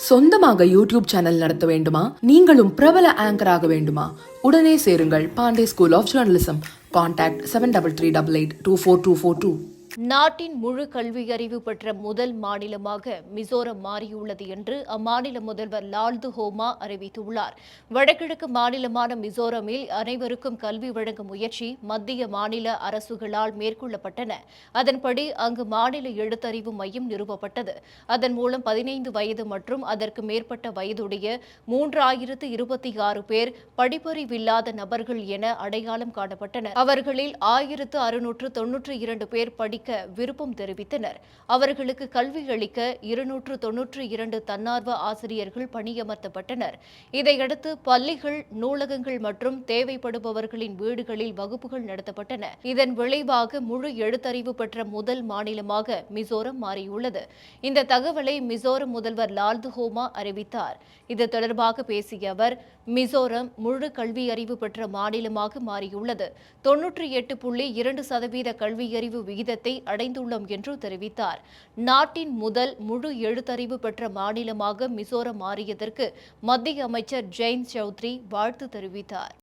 சொந்தமாக YouTube channel நடத்த வேண்டுமா? நீங்களும் பிரபல ஆங்கர் ஆக வேண்டுமா? உடனே சேருங்கள் Pandey school of journalism. Contact 7388242242. நாட்டின் முழு கல்வியறிவு பெற்ற முதல் மாநிலமாக மிசோரம் மாறியுள்ளது என்று அம்மாநில முதல்வர் லால்து ஹோமா அறிவித்துள்ளார். வடகிழக்கு மாநிலமான மிசோரமில் அனைவருக்கும் கல்வி வழங்கும் முயற்சி மத்திய மாநில அரசுகளால் மேற்கொள்ளப்பட்டன. அதன்படி அங்கு மாநில எழுத்தறிவு மையம் நிறுவப்பட்டது. அதன் மூலம் 15 வயது மற்றும் அதற்கு மேற்பட்ட வயதுடைய 3026 பேர் படிப்பறிவில்லாத நபர்கள் என அடையாளம் காணப்பட்டனர். அவர்களில் 1692 பேர் படிக்க விருப்பம் தெரிவித்தனர். அவர்களுக்கு கல்வி அளிக்க 292 தன்னார்வ ஆசிரியர்கள் பணியமர்த்தப்பட்டனர். இதையடுத்து பள்ளிகள், நூலகங்கள் மற்றும் தேவைப்படுபவர்களின் வீடுகளில் வகுப்புகள் நடத்தப்பட்டன. இதன் விளைவாக முழு எழுத்தறிவு பெற்ற முதல் மாநிலமாக மிசோரம் மாறியுள்ளது. இந்த தகவலை மிசோரம் முதல்வர் லால்து ஹோமா அறிவித்தார். இது தொடர்பாக பேசிய அவர், மிசோரம் முழு கல்வியறிவு பெற்ற மாநிலமாக மாறியுள்ளது. 98.2% கல்வியறிவு விகிதத்தை அடைந்துள்ளோம் என்று தெரிவித்தார். நாட்டின் முதல் முழு எழுத்தறிவு பெற்ற மாநிலமாக மிசோரம் மாறியதற்கு மத்திய அமைச்சர் ஜெயந்த் சௌத்ரி வாழ்த்து தெரிவித்தார்.